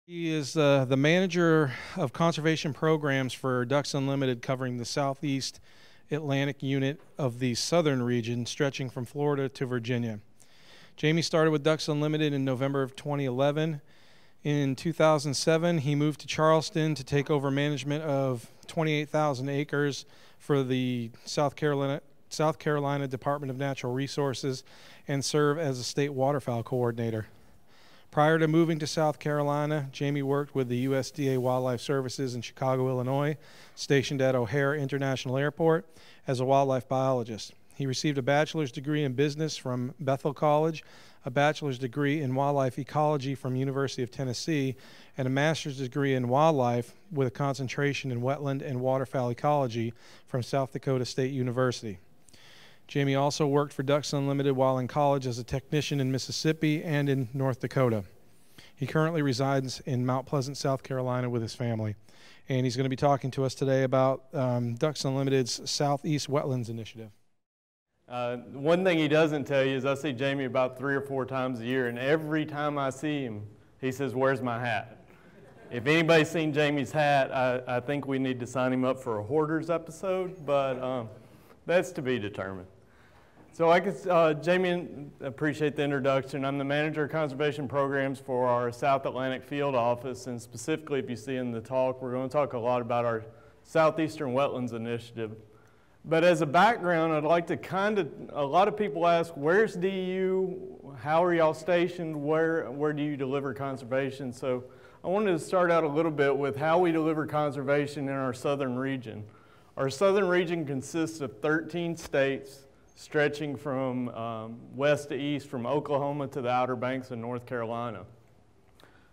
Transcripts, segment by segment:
He is the manager of conservation programs for Ducks Unlimited, covering the Southeast Atlantic unit of the southern region, stretching from Florida to Virginia. Jamie started with Ducks Unlimited in November of 2011. In 2007, he moved to Charleston to take over management of 28,000 acres for the South Carolina Department of Natural Resources and serve as a state waterfowl coordinator. Prior to moving to South Carolina, Jamie worked with the USDA Wildlife Services in Chicago, Illinois, stationed at O'Hare International Airport as a wildlife biologist. He received a bachelor's degree in business from Bethel College, a bachelor's degree in wildlife ecology from University of Tennessee, and a master's degree in wildlife with a concentration in wetland and waterfowl ecology from South Dakota State University. Jamie also worked for Ducks Unlimited while in college as a technician in Mississippi and in North Dakota. He currently resides in Mount Pleasant, South Carolina with his family. And he's going to be talking to us today about Ducks Unlimited's Southeast Wetlands Initiative. One thing he doesn't tell you is I see Jamie about 3 or 4 times a year, and every time I see him, he says, "Where's my hat?" If anybody's seen Jamie's hat, I think we need to sign him up for a Hoarders episode, but that's to be determined. So Jamie, appreciate the introduction. I'm the manager of conservation programs for our South Atlantic field office, and specifically, if you see in the talk, we're going to talk a lot about our Southeastern Wetlands Initiative. But as a background, I'd like to a lot of people ask, where's DU? How are y'all stationed? Where do you deliver conservation? So I wanted to start out a little bit with how we deliver conservation in our southern region. Our southern region consists of 13 states, stretching from west to east, from Oklahoma to the Outer Banks of North Carolina.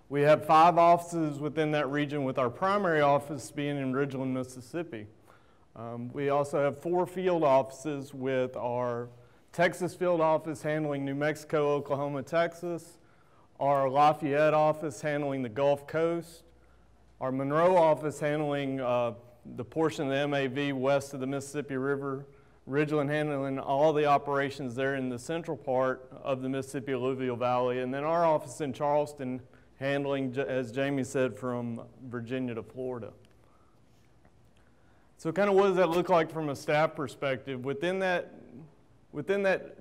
We have 5 offices within that region, with our primary office being in Ridgeland, Mississippi. We also have 4 field offices, with our Texas field office handling New Mexico, Oklahoma, Texas, our Lafayette office handling the Gulf Coast, our Monroe office handling the portion of the MAV west of the Mississippi River, Ridgeland handling all the operations there in the central part of the Mississippi Alluvial Valley, and then our office in Charleston handling, as Jamie said, from Virginia to Florida. So kind of what does that look like from a staff perspective? Within that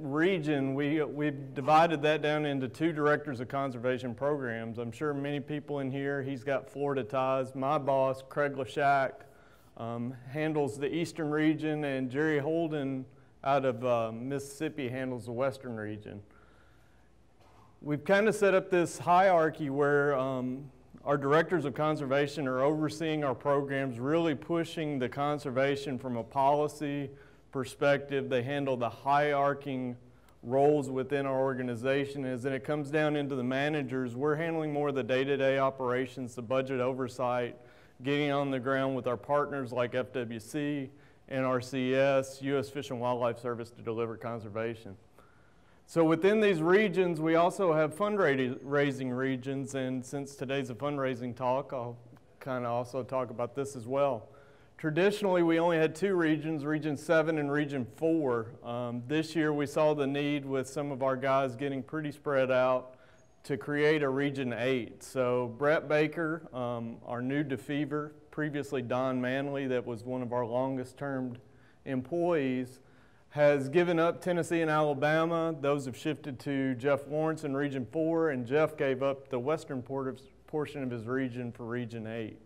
region, we've divided that down into 2 directors of conservation programs. I'm sure many people in here, he's got Florida ties. My boss, Craig Lashak, handles the eastern region, and Jerry Holden out of Mississippi handles the western region. We've kind of set up this hierarchy where our directors of conservation are overseeing our programs, really pushing the conservation from a policy perspective. They handle the hierarching roles within our organization. As it comes down into the managers, we're handling more of the day-to-day operations, the budget oversight, getting on the ground with our partners like FWC, NRCS, U.S. Fish and Wildlife Service to deliver conservation. So within these regions, we also have fundraising regions, and since today's a fundraising talk, I'll kind of also talk about this as well. Traditionally, we only had 2 regions, Region 7 and Region 4. This year, we saw the need with some of our guys getting pretty spread out to create a Region 8. So Brett Baker, our new DeFever, previously Don Manley, that was one of our longest termed employees, has given up Tennessee and Alabama. Those have shifted to Jeff Lawrence in Region 4, and Jeff gave up the western portion of his region for Region 8.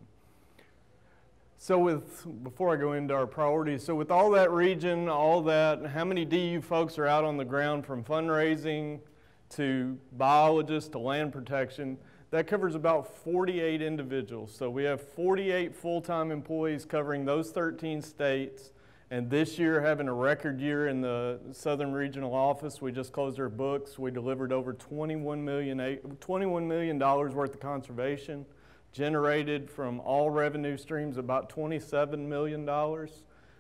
So before I go into our priorities, so with all that region, all that, how many DU folks are out on the ground, from fundraising to biologists to land protection? That covers about 48 individuals. So we have 48 full-time employees covering those 13 states. And this year, having a record year in the Southern Regional Office, we just closed our books. We delivered over $21 million worth of conservation, generated from all revenue streams about $27 million,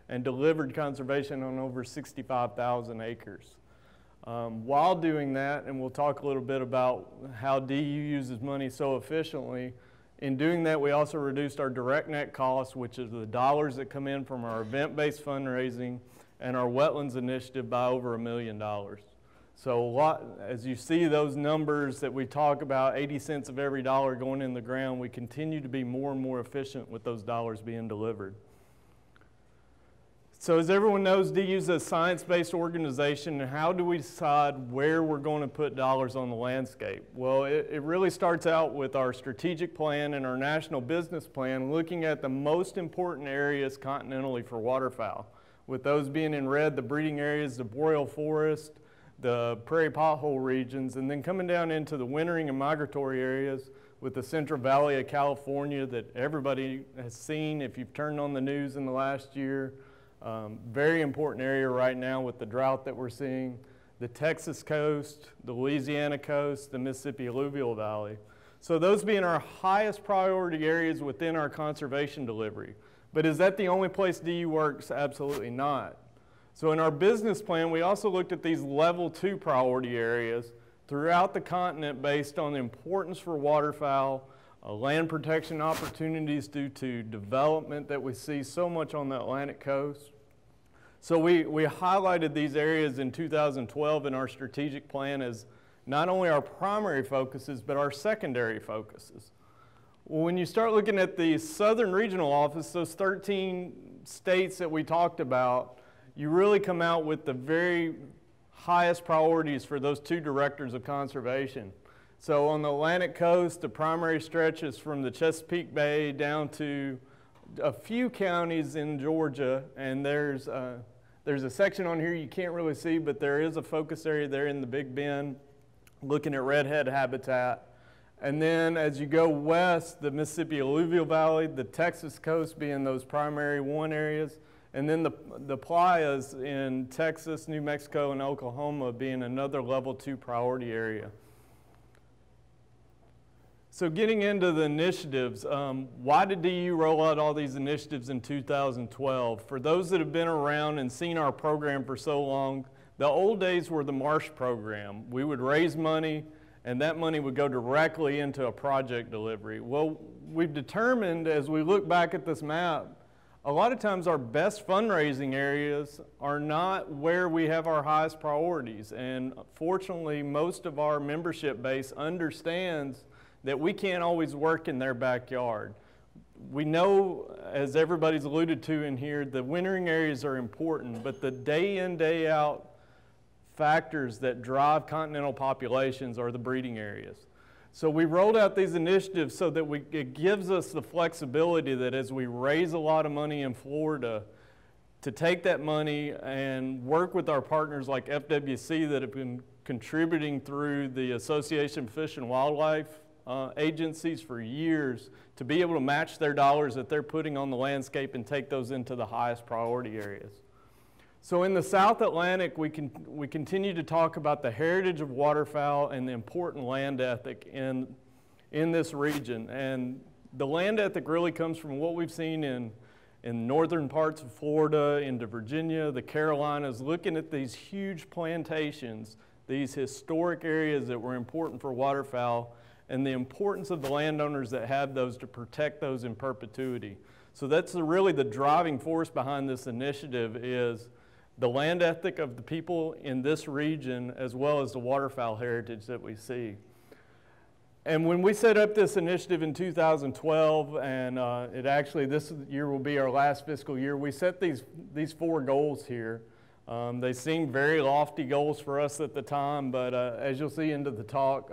and delivered conservation on over 65,000 acres. While doing that, and we'll talk a little bit about how DU uses money so efficiently, in doing that, we also reduced our direct net costs, which is the dollars that come in from our event-based fundraising and our wetlands initiative, by over $1 million. So as you see those numbers that we talk about, 80 cents of every dollar going in the ground, we continue to be more and more efficient with those dollars being delivered. So as everyone knows, DU is a science-based organization, and how do we decide where we're going to put dollars on the landscape? Well, it really starts out with our strategic plan and our national business plan, looking at the most important areas continentally for waterfowl, with those being in red, the breeding areas, the boreal forest, the prairie pothole regions, and then coming down into the wintering and migratory areas with the Central Valley of California that everybody has seen if you've turned on the news in the last year. Very important area right now with the drought that we're seeing. The Texas coast, the Louisiana coast, the Mississippi alluvial valley. So those being our highest priority areas within our conservation delivery. But is that the only place DU works? Absolutely not. So in our business plan, we also looked at these level 2 priority areas throughout the continent based on the importance for waterfowl, land protection opportunities due to development that we see so much on the Atlantic coast. So we highlighted these areas in 2012 in our strategic plan as not only our primary focuses, but our secondary focuses. Well, when you start looking at the Southern Regional Office, those 13 states that we talked about, you really come out with the very highest priorities for those 2 directors of conservation. So on the Atlantic coast, the primary stretch is from the Chesapeake Bay down to a few counties in Georgia, and there's a section on here you can't really see, but there is a focus area there in the Big Bend looking at redhead habitat. And then as you go west, the Mississippi alluvial valley, the Texas coast being those primary 1 areas, and then the playas in Texas, New Mexico, and Oklahoma being another level 2 priority area. So getting into the initiatives, why did DU roll out all these initiatives in 2012? For those that have been around and seen our program for so long, the old days were the Marsh program. We would raise money, and that money would go directly into a project delivery. Well, we've determined as we look back at this map, a lot of times our best fundraising areas are not where we have our highest priorities. And fortunately, most of our membership base understands that we can't always work in their backyard. We know, as everybody's alluded to in here, the wintering areas are important, but the day in, day out factors that drive continental populations are the breeding areas. So we rolled out these initiatives so that it gives us the flexibility that as we raise a lot of money in Florida, to take that money and work with our partners like FWC that have been contributing through the Association of Fish and Wildlife agencies for years to be able to match their dollars that they're putting on the landscape and take those into the highest priority areas. So in the South Atlantic, we continue to talk about the heritage of waterfowl and the important land ethic in this region. And the land ethic really comes from what we've seen in northern parts of Florida, into Virginia, the Carolinas, looking at these huge plantations, these historic areas that were important for waterfowl, and the importance of the landowners that have those to protect those in perpetuity. So that's really the driving force behind this initiative is the land ethic of the people in this region as well as the waterfowl heritage that we see. And when we set up this initiative in 2012, and this year will be our last fiscal year, we set these 4 goals here. They seemed very lofty goals for us at the time, but as you'll see into the talk,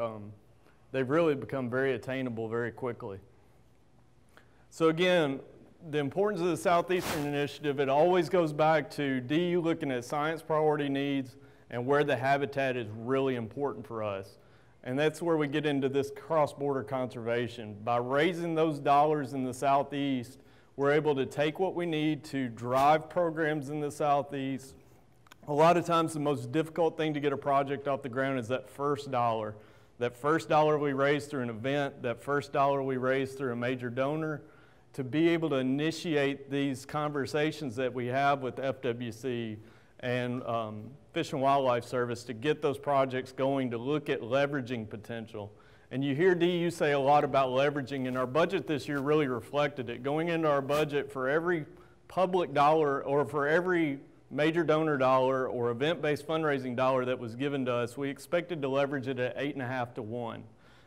they've really become very attainable very quickly. So again, the importance of the Southeastern Initiative, it always goes back to DU looking at science priority needs and where the habitat is really important for us. And that's where we get into this cross-border conservation. By raising those dollars in the Southeast, we're able to take what we need to drive programs in the Southeast. A lot of times the most difficult thing to get a project off the ground is that first dollar. That first dollar we raise through an event, that first dollar we raise through a major donor, to be able to initiate these conversations that we have with FWC and Fish and Wildlife Service to get those projects going, to look at leveraging potential. And you hear DU say a lot about leveraging, and our budget this year really reflected it. Going into our budget, for every public dollar or for every major donor dollar or event-based fundraising dollar that was given to us, we expected to leverage it at 8.5 to 1.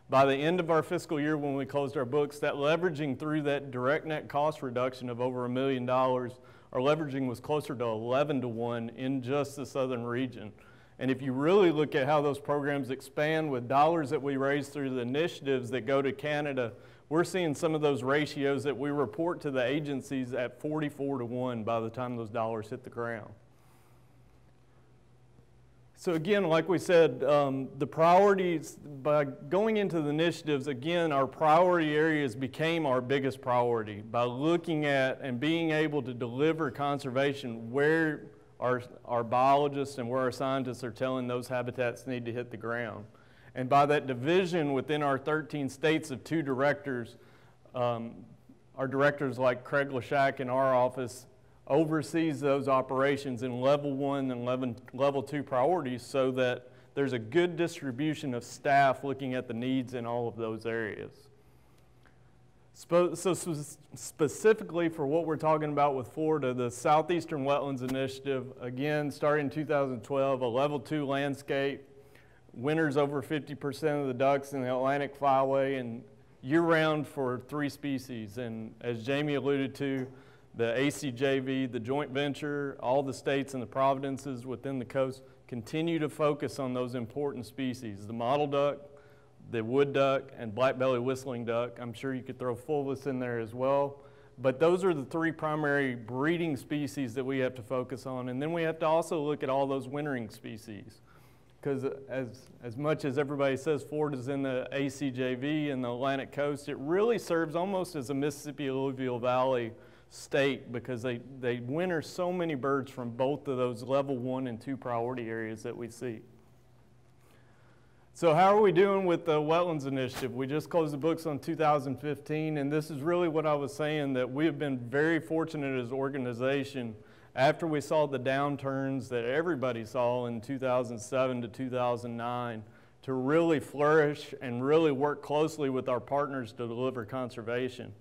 By the end of our fiscal year when we closed our books, that leveraging through that direct net cost reduction of over $1 million, our leveraging was closer to 11 to 1 in just the southern region. And if you really look at how those programs expand with dollars that we raise through the initiatives that go to Canada, we're seeing some of those ratios that we report to the agencies at 44 to 1 by the time those dollars hit the ground. So again, like we said, the priorities, by going into the initiatives, again, our priority areas became our biggest priority by looking at and being able to deliver conservation where our biologists and where our scientists are telling those habitats need to hit the ground. And by that division within our 13 states of 2 directors, our directors like Craig Lashak in our office oversees those operations in level 1 and level 2 priorities so that there's a good distribution of staff looking at the needs in all of those areas. So specifically for what we're talking about with Florida, the Southeastern Wetlands Initiative, again, starting in 2012, a level 2 landscape, winters over 50% of the ducks in the Atlantic Flyway, and year-round for 3 species. And as Jamie alluded to, the ACJV, the joint venture, all the states and the provinces within the coast continue to focus on those important species, the mottle duck, the wood duck, and black-bellied whistling duck. I'm sure you could throw fulvus in there as well. But those are the 3 primary breeding species that we have to focus on. And then we have to also look at all those wintering species. Because as much as everybody says Florida's in the ACJV and the Atlantic coast, it really serves almost as a Mississippi alluvial valley state because they winter so many birds from both of those level 1 and 2 priority areas that we see. So how are we doing with the Wetlands Initiative? We just closed the books on 2015, and this is really what I was saying, that we have been very fortunate as an organization after we saw the downturns that everybody saw in 2007 to 2009 to really flourish and really work closely with our partners to deliver conservation.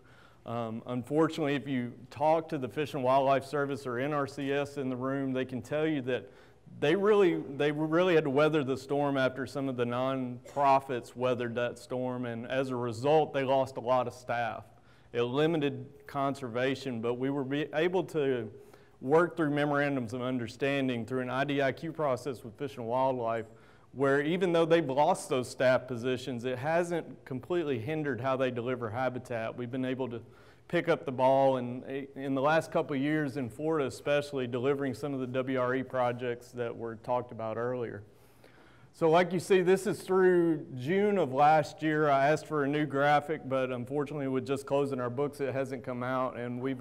Unfortunately, if you talk to the Fish and Wildlife Service or NRCS in the room, they can tell you that they really had to weather the storm after some of the nonprofits weathered that storm, and as a result, they lost a lot of staff. It limited conservation, but we were able to work through memorandums of understanding through an IDIQ process with Fish and Wildlife, where even though they've lost those staff positions, it hasn't completely hindered how they deliver habitat. We've been able to pick up the ball, and in the last couple of years in Florida especially, delivering some of the WRE projects that were talked about earlier. So like you see, this is through June of last year. I asked for a new graphic, but unfortunately with just closing our books, it hasn't come out, and we've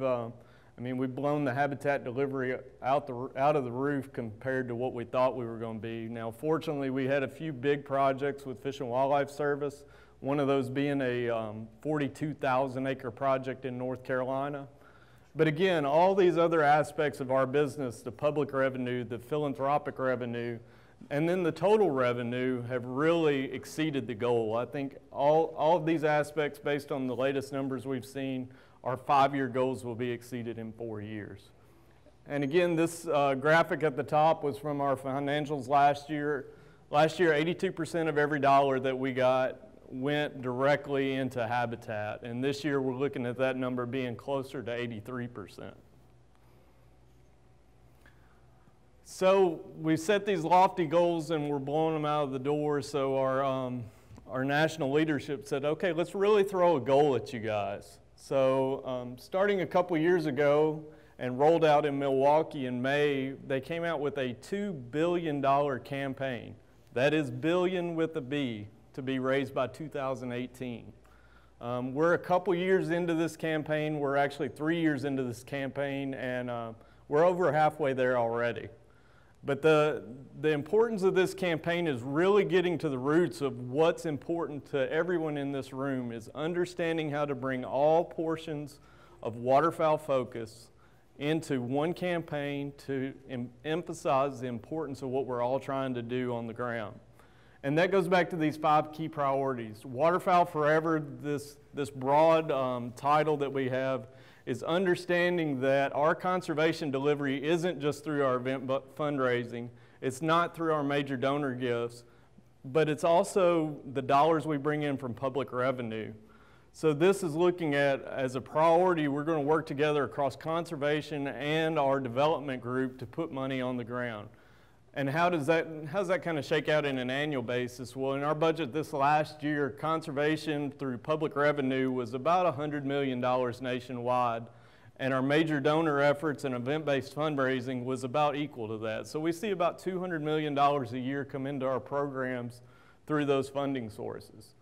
blown the habitat delivery out of the roof compared to what we thought we were going to be. Now, fortunately, we had a few big projects with Fish and Wildlife Service, one of those being a 42,000 acre project in North Carolina. But again, all these other aspects of our business, the public revenue, the philanthropic revenue, and then the total revenue have really exceeded the goal. I think all of these aspects, based on the latest numbers we've seen, our 5-year goals will be exceeded in 4 years. And again, this graphic at the top was from our financials last year. Last year, 82% of every dollar that we got went directly into habitat. And this year, we're looking at that number being closer to 83%. So we set these lofty goals and we're blowing them out of the door. So our national leadership said, okay, let's really throw a goal at you guys. So starting a couple years ago and rolled out in Milwaukee in May, they came out with a $2 billion campaign. That is billion with a B, to be raised by 2018. We're a couple years into this campaign. We're actually 3 years into this campaign, and we're over halfway there already. But the importance of this campaign is really getting to the roots of what's important to everyone in this room, is understanding how to bring all portions of waterfowl focus into one campaign to emphasize the importance of what we're all trying to do on the ground. And that goes back to these 5 key priorities. Waterfowl Forever, this broad title that we have, is understanding that our conservation delivery isn't just through our event fundraising, it's not through our major donor gifts, but it's also the dollars we bring in from public revenue. So this is looking at, as a priority, we're going to work together across conservation and our development group to put money on the ground. And how does that kind of shake out in an annual basis? Well, in our budget this last year, conservation through public revenue was about $100 million nationwide. And our major donor efforts and event-based fundraising was about equal to that. So we see about $200 million a year come into our programs through those funding sources.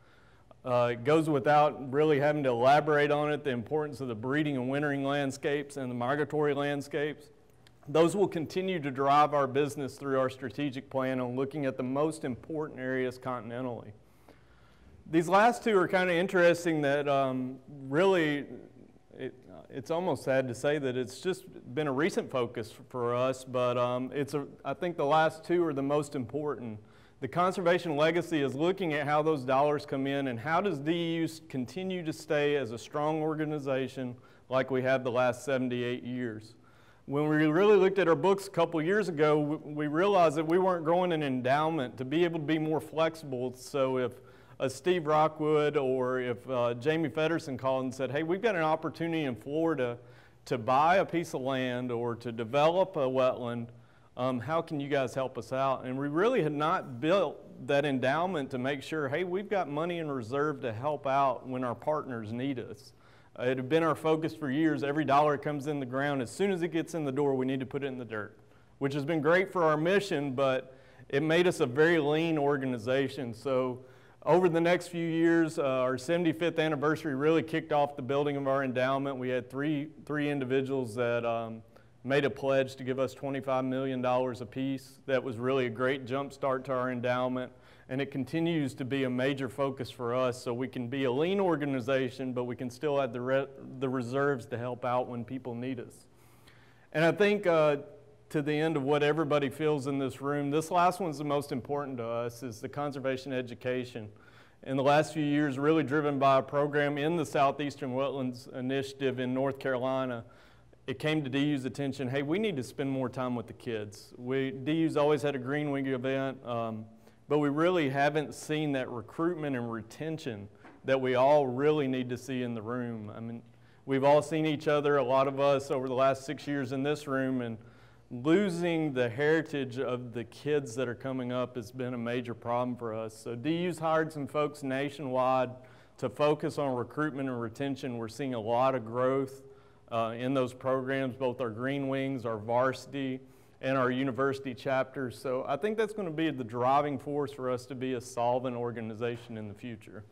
It goes without really having to elaborate on it, the importance of the breeding and wintering landscapes and the migratory landscapes. Those will continue to drive our business through our strategic plan on looking at the most important areas continentally. These last 2 are kind of interesting that really, it's almost sad to say that it's just been a recent focus for us, but I think the last 2 are the most important. The conservation legacy is looking at how those dollars come in and how does DEU continue to stay as a strong organization like we have the last 78 years. When we really looked at our books a couple years ago, we realized that we weren't growing an endowment to be able to be more flexible. So if Steve Rockwood or if Jamie Feddersen called and said, hey, we've got an opportunity in Florida to buy a piece of land or to develop a wetland, how can you guys help us out? And we really had not built that endowment to make sure, hey, we've got money in reserve to help out when our partners need us. It had been our focus for years. Every dollar comes in the ground. As soon as it gets in the door, we need to put it in the dirt, which has been great for our mission, but it made us a very lean organization. So over the next few years, our 75th anniversary really kicked off the building of our endowment. We had three individuals that made a pledge to give us $25 million apiece. That was really a great jump start to our endowment. And it continues to be a major focus for us, so we can be a lean organization, but we can still have the reserves to help out when people need us. And I think to the end of what everybody feels in this room, this last one's the most important to us, is the conservation education. In the last few years, really driven by a program in the Southeastern Wetlands Initiative in North Carolina, it came to DU's attention, hey, we need to spend more time with the kids. DU's always had a Green Week event, but we really haven't seen that recruitment and retention that we all really need to see in the room. I mean, we've all seen each other, a lot of us, over the last 6 years in this room, and losing the heritage of the kids that are coming up has been a major problem for us. So DU's hired some folks nationwide to focus on recruitment and retention. We're seeing a lot of growth in those programs, both our Green Wings, our varsity, and our university chapters. So I think that's going to be the driving force for us to be a solvent organization in the future.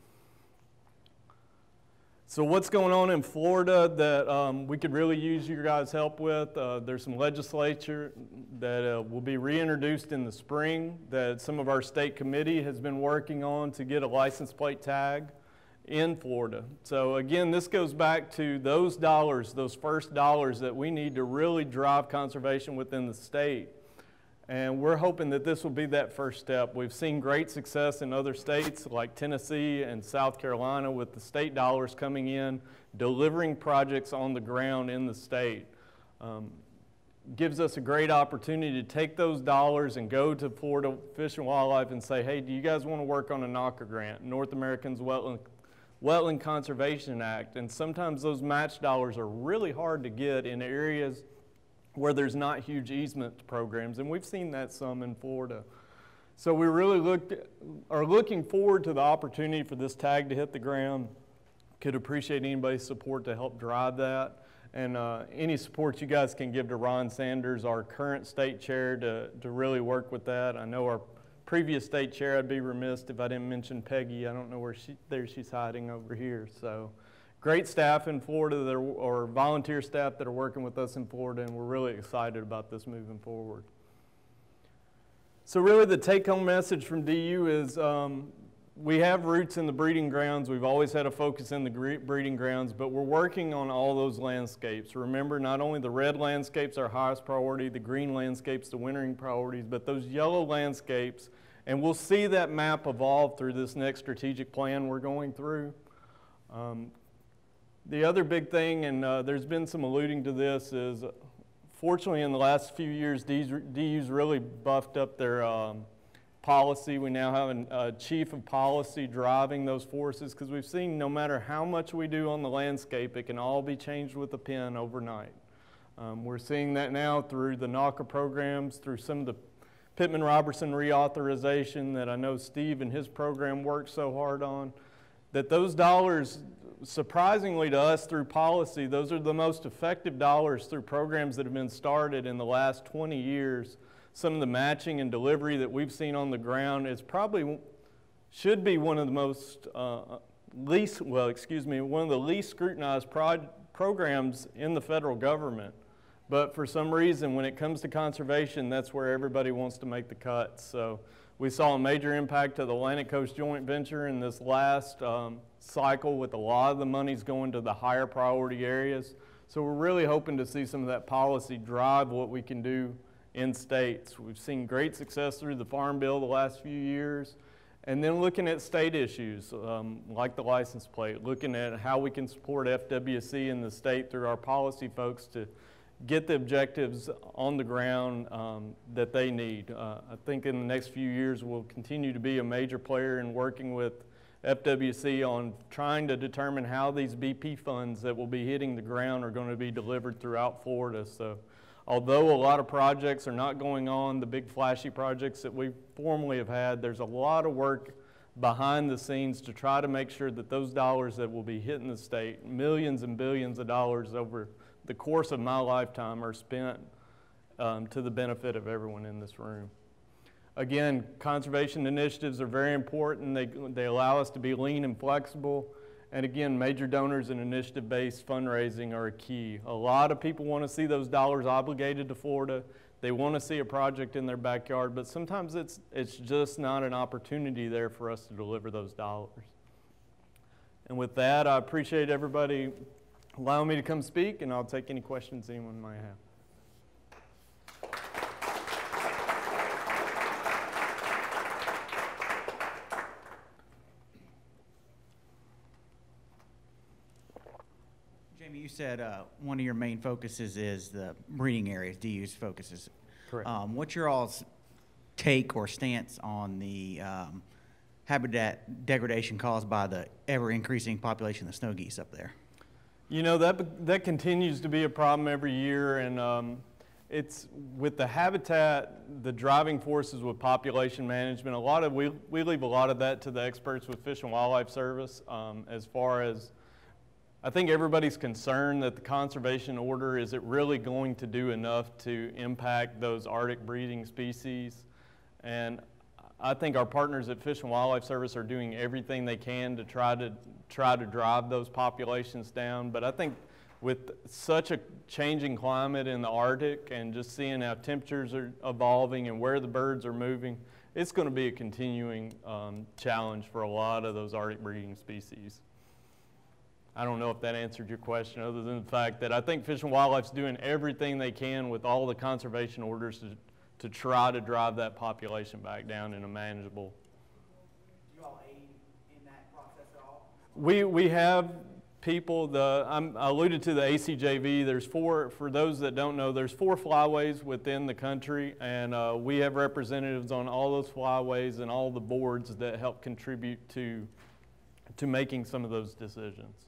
So what's going on in Florida that we could really use your guys' help with? There's some legislature that will be reintroduced in the spring that some of our state committee has been working on to get a license plate tag in Florida. So again, this goes back to those dollars, those first dollars that we need to really drive conservation within the state. And we're hoping that this will be that first step. We've seen great success in other states like Tennessee and South Carolina with the state dollars coming in, delivering projects on the ground in the state. Gives us a great opportunity to take those dollars and go to Florida Fish and Wildlife and say, hey, do you guys want to work on a NACA grant, North America's Wetland Conservation Act? And sometimes those match dollars are really hard to get in areas where there's not huge easement programs, and we've seen that some in Florida. So we really are looking forward to the opportunity for this tag to hit the ground. Could appreciate anybody's support to help drive that, and any support you guys can give to Ron Sanders, our current state chair, to really work with that. I know our previous state chair, I'd be remiss if I didn't mention Peggy. I don't know where she's hiding over here. So great staff in Florida or volunteer staff that are working with us in Florida, and we're really excited about this moving forward. So really the take-home message from DU is we have roots in the breeding grounds. We've always had a focus in the breeding grounds, but we're working on all those landscapes. Remember, not only the red landscapes are our highest priority, the green landscapes, the wintering priorities, but those yellow landscapes And we'll see that map evolve through this next strategic plan we're going through. The other big thing, and there's been some alluding to this, is fortunately in the last few years, DU's really buffed up their policy. We now have a chief of policy driving those forces, because we've seen no matter how much we do on the landscape, it can all be changed with a pen overnight. We're seeing that now through the NACA programs, through some of the Pittman-Robertson reauthorization that I know Steve and his program worked so hard on, that those dollars, surprisingly to us through policy, those are the most effective dollars through programs that have been started in the last 20 years. Some of the matching and delivery that we've seen on the ground is probably, should be one of the most one of the least scrutinized programs in the federal government. But for some reason, when it comes to conservation, that's where everybody wants to make the cuts. So we saw a major impact to the Atlantic Coast Joint Venture in this last cycle, with a lot of the monies going to the higher priority areas. So we're really hoping to see some of that policy drive what we can do in states. We've seen great success through the Farm Bill the last few years. And then looking at state issues like the license plate, looking at how we can support FWC in the state through our policy folks to get the objectives on the ground that they need. I think in the next few years we'll continue to be a major player in working with FWC on trying to determine how these BP funds that will be hitting the ground are going to be delivered throughout Florida. So although a lot of projects are not going on, the big flashy projects that we formerly have had, there's a lot of work behind the scenes to try to make sure that those dollars that will be hitting the state, millions and billions of dollars over the course of my lifetime, are spent to the benefit of everyone in this room. Again, conservation initiatives are very important. They allow us to be lean and flexible. And again, major donors and initiative-based fundraising are a key. A lot of people want to see those dollars obligated to Florida. They want to see a project in their backyard, but sometimes it's just not an opportunity there for us to deliver those dollars. And with that, I appreciate everybody allowing me to come speak, and I'll take any questions anyone might have. Jamie, you said one of your main focuses is the breeding areas, DU's focuses. Correct. What's your all's take or stance on the habitat degradation caused by the ever-increasing population of snow geese up there? You know, that continues to be a problem every year, and it's with the habitat, the driving forces with population management. We leave a lot of that to the experts with Fish and Wildlife Service. As far as, I think everybody's concerned that the conservation order, is it really going to do enough to impact those Arctic breeding species? And I think our partners at Fish and Wildlife Service are doing everything they can to try to drive those populations down. But I think with such a changing climate in the Arctic, and just seeing how temperatures are evolving and where the birds are moving, it's going to be a continuing challenge for a lot of those Arctic breeding species. I don't know if that answered your question, other than the fact that I think Fish and Wildlife's doing everything they can with all the conservation orders to try to drive that population back down in a manageable. Do you all aid in that process at all? We have people, I alluded to the ACJV. There's for those that don't know, there's 4 flyways within the country, and we have representatives on all those flyways and all the boards that help contribute to making some of those decisions.